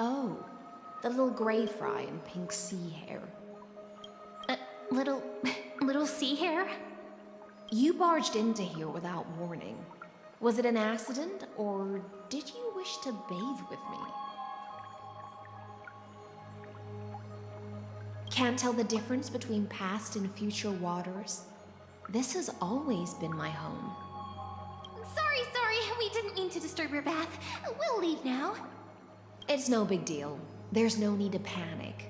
Oh, the little gray fry and pink sea hare. Little sea hare? You barged into here without warning. Was it an accident, or did you wish to bathe with me? Can't tell the difference between past and future waters? This has always been my home. Sorry, we didn't mean to disturb your bath. We'll leave now. It's no big deal. There's no need to panic.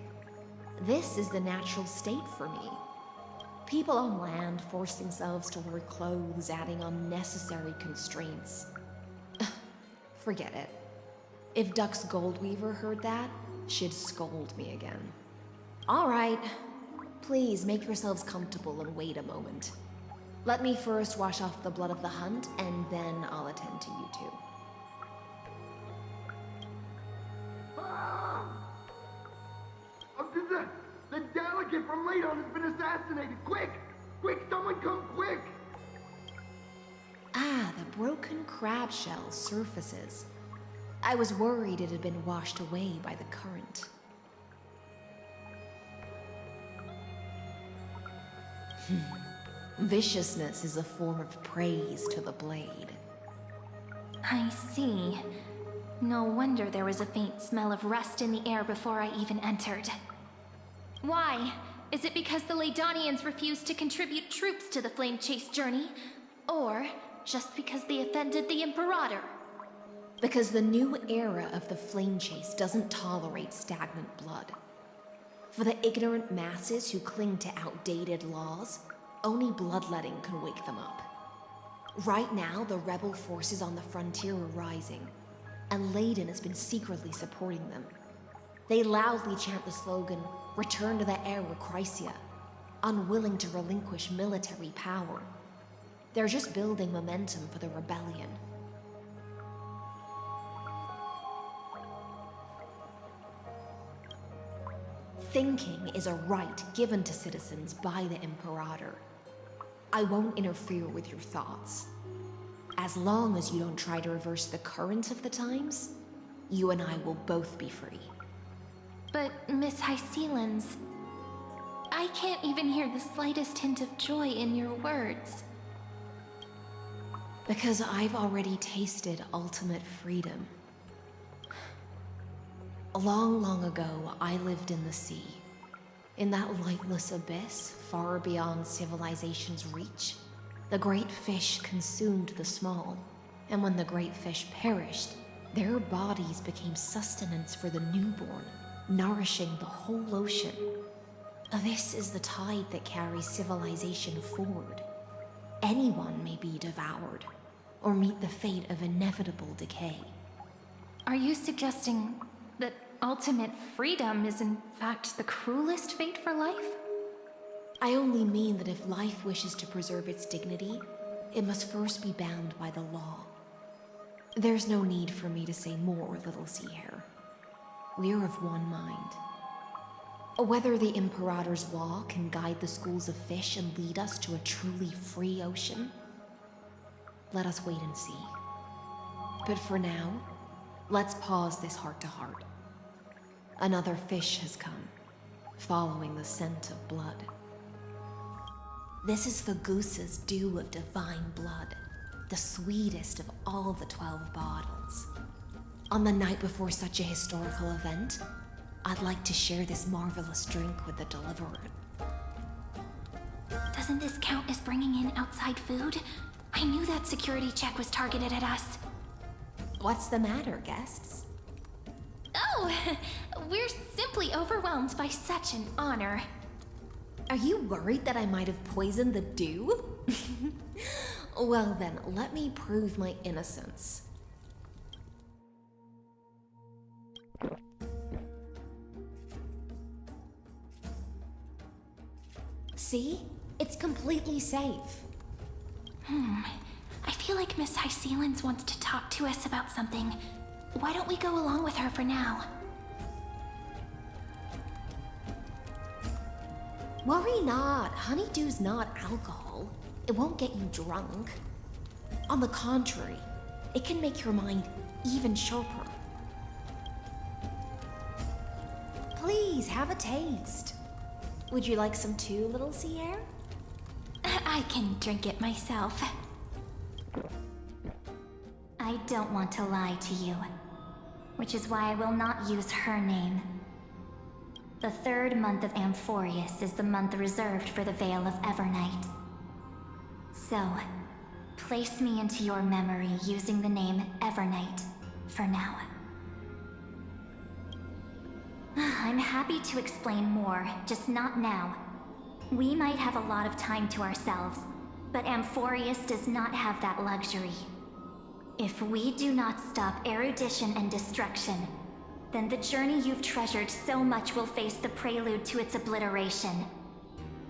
This is the natural state for me. People on land force themselves to wear clothes, adding unnecessary constraints. Forget it. If Duck's Goldweaver heard that, she'd scold me again. All right. Please make yourselves comfortable and wait a moment. Let me first wash off the blood of the hunt, and then I'll attend to you two. The delegate from Ladon has been assassinated! Quick! Quick, someone come quick! Ah, the broken crab shell surfaces. I was worried it had been washed away by the current. Viciousness is a form of praise to the blade. I see. No wonder there was a faint smell of rust in the air before I even entered. Why? Is it because the Ladonians refused to contribute troops to the Flame Chase journey? Or just because they offended the Imperator? Because the new era of the Flame Chase doesn't tolerate stagnant blood. For the ignorant masses who cling to outdated laws, only bloodletting can wake them up. Right now, the rebel forces on the frontier are rising, and Ladon has been secretly supporting them. They loudly chant the slogan, "Return to the era Chrysia," unwilling to relinquish military power. They're just building momentum for the rebellion. Thinking is a right given to citizens by the Imperator. I won't interfere with your thoughts. As long as you don't try to reverse the current of the times, you and I will both be free. But, Miss Hysealans, I can't even hear the slightest hint of joy in your words. Because I've already tasted ultimate freedom. Long ago, I lived in the sea. In that lightless abyss, far beyond civilization's reach, the great fish consumed the small. And when the great fish perished, their bodies became sustenance for the newborn, nourishing the whole ocean. This is the tide that carries civilization forward. Anyone may be devoured, or meet the fate of inevitable decay. Are you suggesting that ultimate freedom is in fact the cruelest fate for life? I only mean that if life wishes to preserve its dignity, it must first be bound by the law. There's no need for me to say more, little sea hare. We're of one mind. Whether the Imperator's law can guide the schools of fish and lead us to a truly free ocean, let us wait and see. But for now, let's pause this heart-to-heart. Another fish has come, following the scent of blood. This is Fagusa's dew of divine blood, the sweetest of all the 12 bottles. On the night before such a historical event, I'd like to share this marvelous drink with the deliverer. Doesn't this count as bringing in outside food? I knew that security check was targeted at us. What's the matter, guests? Oh, we're simply overwhelmed by such an honor. Are you worried that I might have poisoned the dew? Well then, let me prove my innocence. See? It's completely safe. I feel like Miss Hysealans wants to talk to us about something. Why don't we go along with her for now? Worry not. Honeydew's not alcohol. It won't get you drunk. On the contrary, it can make your mind even sharper. Please, have a taste. Would you like some too, little sea air? I can drink it myself. I don't want to lie to you, which is why I will not use her name. The third month of Amphorius is the month reserved for the Veil of Evernight. So, place me into your memory using the name Evernight for now. I'm happy to explain more, just not now. We might have a lot of time to ourselves, but Amphorius does not have that luxury. If we do not stop erudition and destruction, then the journey you've treasured so much will face the prelude to its obliteration.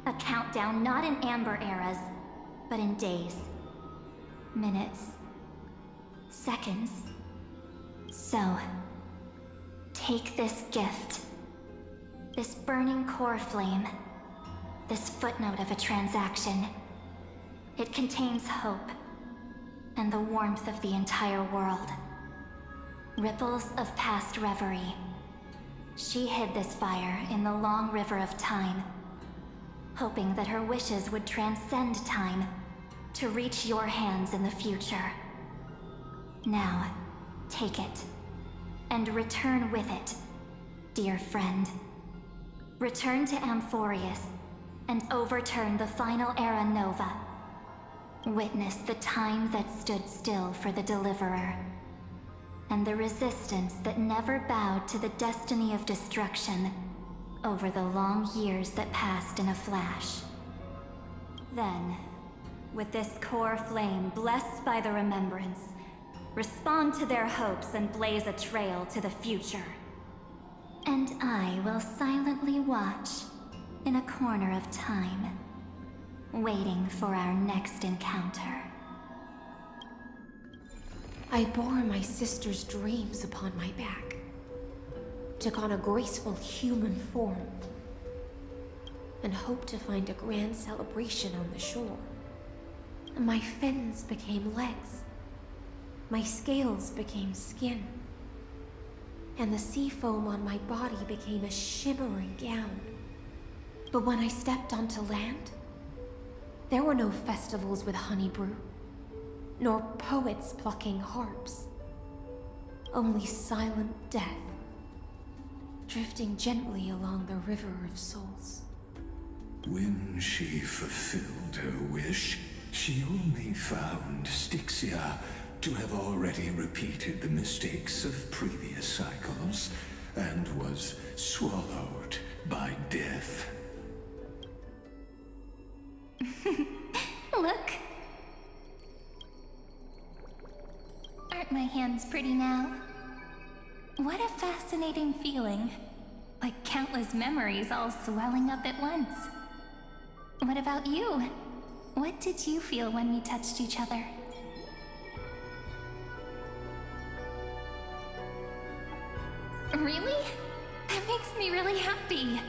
A countdown not in Amber eras, but in days, minutes, seconds. So, take this gift, this burning core flame, this footnote of a transaction. It contains hope, and the warmth of the entire world. Ripples of past reverie. She hid this fire in the long river of time, hoping that her wishes would transcend time to reach your hands in the future. Now, take it, and return with it, dear friend. Return to Amphorius, and overturn the final Era Nova. Witness the time that stood still for the Deliverer, and the resistance that never bowed to the destiny of destruction over the long years that passed in a flash. Then, with this core flame blessed by the remembrance, respond to their hopes and blaze a trail to the future. And I will silently watch in a corner of time, waiting for our next encounter. I bore my sister's dreams upon my back, took on a graceful human form, and hoped to find a grand celebration on the shore. My fins became legs, my scales became skin, and the sea foam on my body became a shimmering gown. But when I stepped onto land, there were no festivals with honey brew, nor poets plucking harps. Only silent death, drifting gently along the river of souls. When she fulfilled her wish, she only found Styxia to have already repeated the mistakes of previous cycles, and was swallowed by death. Look! Aren't my hands pretty now? What a fascinating feeling. Like countless memories all swelling up at once. What about you? What did you feel when we touched each other? Really? That makes me really happy.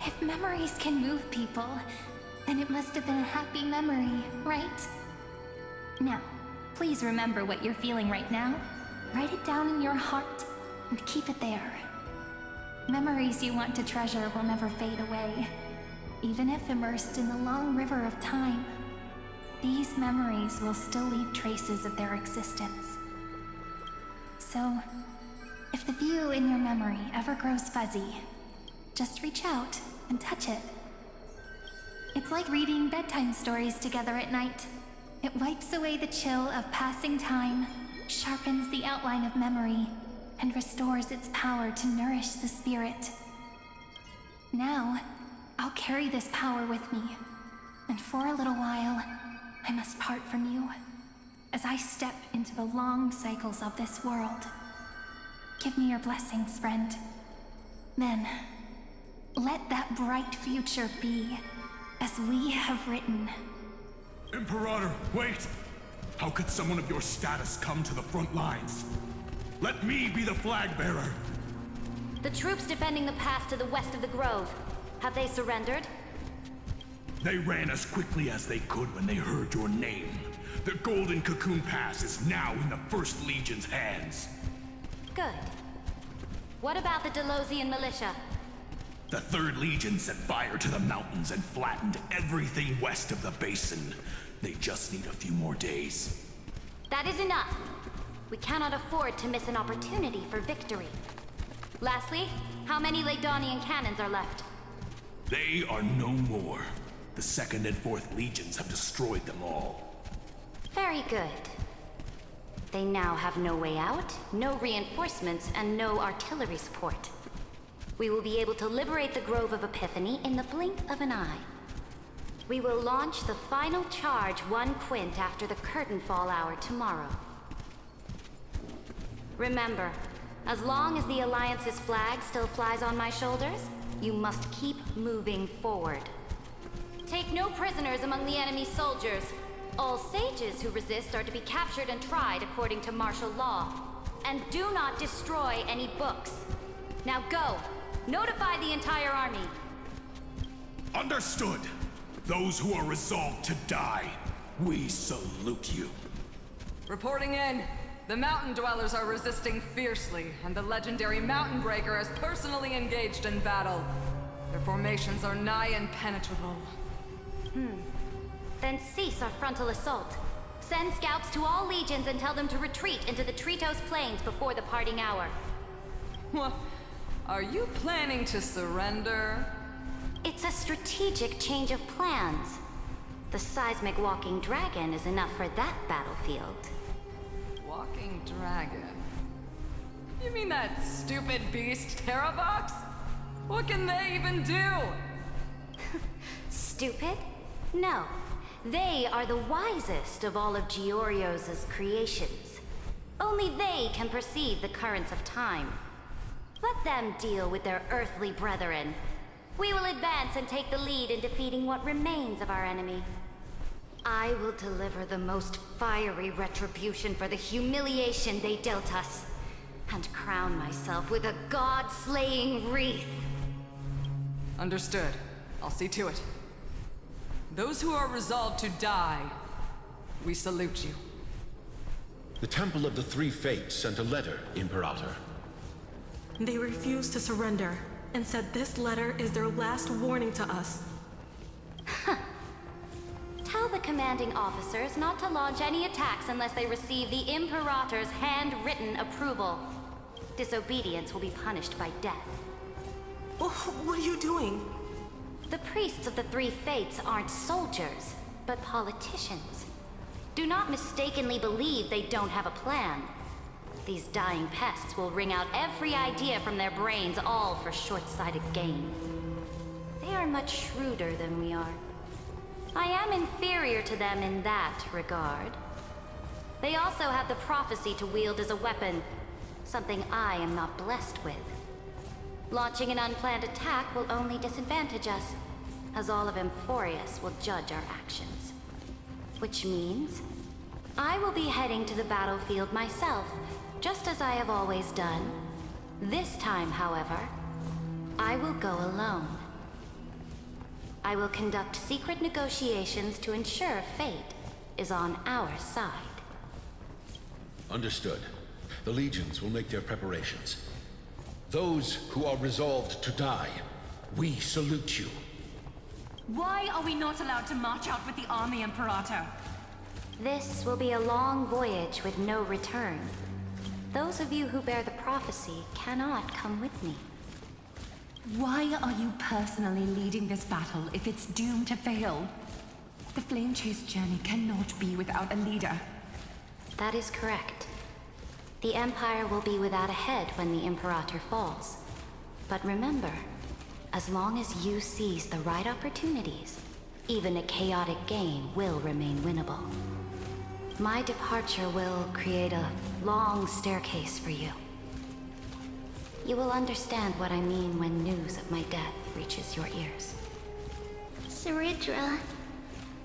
If memories can move people, then it must have been a happy memory, right? Now, please remember what you're feeling right now. Write it down in your heart and keep it there. Memories you want to treasure will never fade away. Even if immersed in the long river of time, these memories will still leave traces of their existence. So, if the view in your memory ever grows fuzzy, just reach out and touch it. It's like reading bedtime stories together at night. It wipes away the chill of passing time, sharpens the outline of memory, and restores its power to nourish the spirit. Now, I'll carry this power with me, and for a little while, I must part from you, as I step into the long cycles of this world. Give me your blessings, friend. Then, let that bright future be, as we have written. Imperator, wait! How could someone of your status come to the front lines? Let me be the flag bearer! The troops defending the pass to the west of the Grove. Have they surrendered? They ran as quickly as they could when they heard your name. The Golden Cocoon Pass is now in the First Legion's hands. Good. What about the Delosian militia? The Third Legion set fire to the mountains and flattened everything west of the basin. They just need a few more days. That is enough. We cannot afford to miss an opportunity for victory. Lastly, how many Leidonian cannons are left? They are no more. The Second and Fourth Legions have destroyed them all. Very good. They now have no way out, no reinforcements, and no artillery support. We will be able to liberate the Grove of Epiphany in the blink of an eye. We will launch the final charge 1 quint after the curtain fall hour tomorrow. Remember, as long as the Alliance's flag still flies on my shoulders, you must keep moving forward. Take no prisoners among the enemy's soldiers. All sages who resist are to be captured and tried according to martial law. And do not destroy any books. Now go! Notify the entire army! Understood! Those who are resolved to die, we salute you. Reporting in. The mountain dwellers are resisting fiercely, and the legendary Mountain Breaker is personally engaged in battle. Their formations are nigh impenetrable. Then cease our frontal assault. Send scouts to all legions and tell them to retreat into the Tritos Plains before the parting hour. What? Are you planning to surrender? It's a strategic change of plans. The seismic walking dragon is enough for that battlefield. Walking dragon? You mean that stupid beast, Terravox? What can they even do? Stupid? No. They are the wisest of all of Georios' creations. Only they can perceive the currents of time. Let them deal with their earthly brethren. We will advance and take the lead in defeating what remains of our enemy. I will deliver the most fiery retribution for the humiliation they dealt us, and crown myself with a god-slaying wreath. Understood. I'll see to it. Those who are resolved to die, we salute you. The Temple of the Three Fates sent a letter, Imperator. They refused to surrender, and said this letter is their last warning to us. Tell the commanding officers not to launch any attacks unless they receive the Imperator's handwritten approval. Disobedience will be punished by death. What are you doing? The priests of the Three Fates aren't soldiers, but politicians. Do not mistakenly believe they don't have a plan. These dying pests will wring out every idea from their brains, all for short-sighted gain. They are much shrewder than we are. I am inferior to them in that regard. They also have the prophecy to wield as a weapon, something I am not blessed with. Launching an unplanned attack will only disadvantage us, as all of Emphorius will judge our actions. Which means, I will be heading to the battlefield myself, just as I have always done. This time, however, I will go alone. I will conduct secret negotiations to ensure fate is on our side. Understood. The legions will make their preparations. Those who are resolved to die, we salute you. Why are we not allowed to march out with the army, Imperator? This will be a long voyage with no return. Those of you who bear the prophecy cannot come with me. Why are you personally leading this battle if it's doomed to fail? The Flame Chase journey cannot be without a leader. That is correct. The Empire will be without a head when the Imperator falls. But remember, as long as you seize the right opportunities, even a chaotic game will remain winnable. My departure will create a long staircase for you. You will understand what I mean when news of my death reaches your ears. Saridra,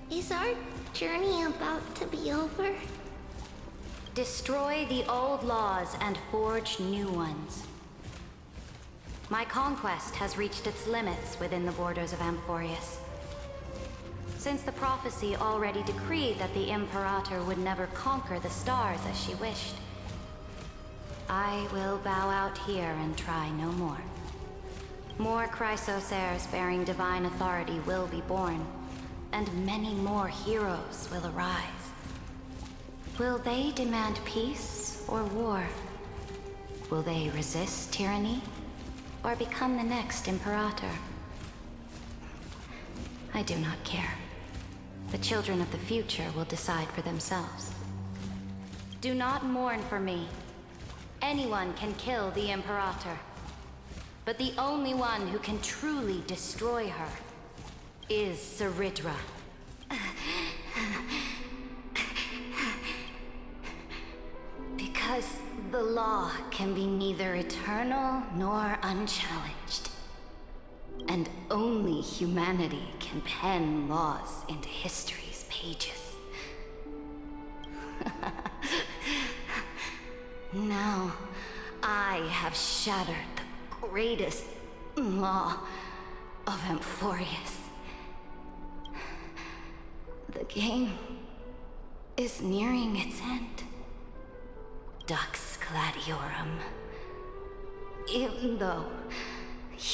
is our journey about to be over? Destroy the old laws and forge new ones. My conquest has reached its limits within the borders of Amphorius. Since the prophecy already decreed that the Imperator would never conquer the stars as she wished, I will bow out here and try no more. More Chrysos heirs bearing divine authority will be born, and many more heroes will arise. Will they demand peace or war? Will they resist tyranny, or become the next Imperator? I do not care. The children of the future will decide for themselves. Do not mourn for me. Anyone can kill the Imperator. But the only one who can truly destroy her is Ceridra. Because the law can be neither eternal nor unchallenged. And only humanity can pen laws into history's pages. Now, I have shattered the greatest law of Amphorius. The game is nearing its end. Dux Gladiorum. Even though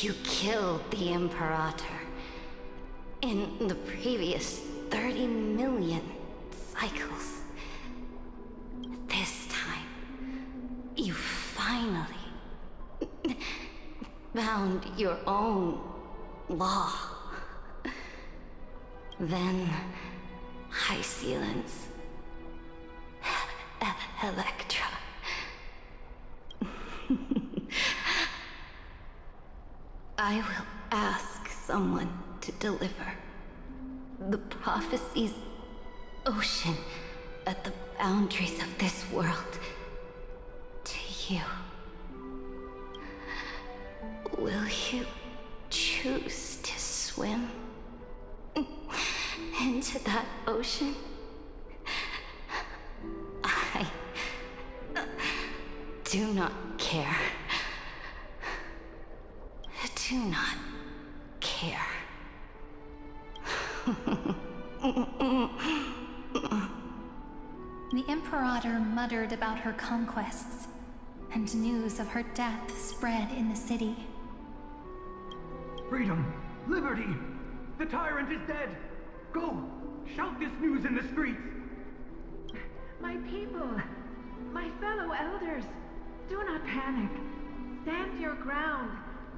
you killed the Imperator in the previous 30 million cycles, this time, you finally found your own law. Then, High Sealants, Electra. I will ask someone to deliver the prophecy's ocean at the boundaries of this world to you. Will you choose to swim into that ocean? I do not care. Do not care. The Imperator muttered about her conquests, and news of her death spread in the city. Freedom! Liberty! The tyrant is dead! Go! Shout this news in the streets! My people, my fellow elders, do not panic. Stand your ground.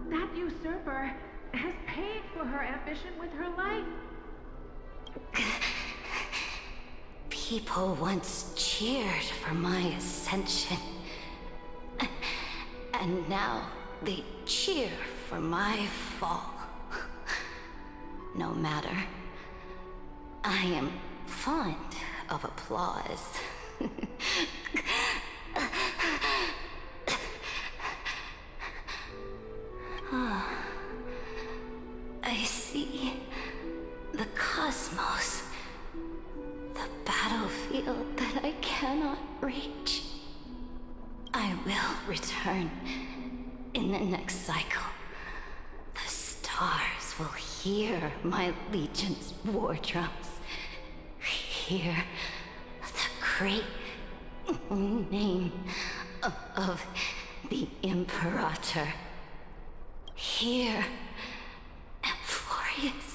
That usurper has paid for her ambition with her life. People once cheered for my ascension. And now they cheer for my fall. No matter. I am fond of applause. I see the cosmos, the battlefield that I cannot reach. I will return in the next cycle. The stars will hear my legion's war drums. Hear the great name of the Imperator. Hear Amphorius.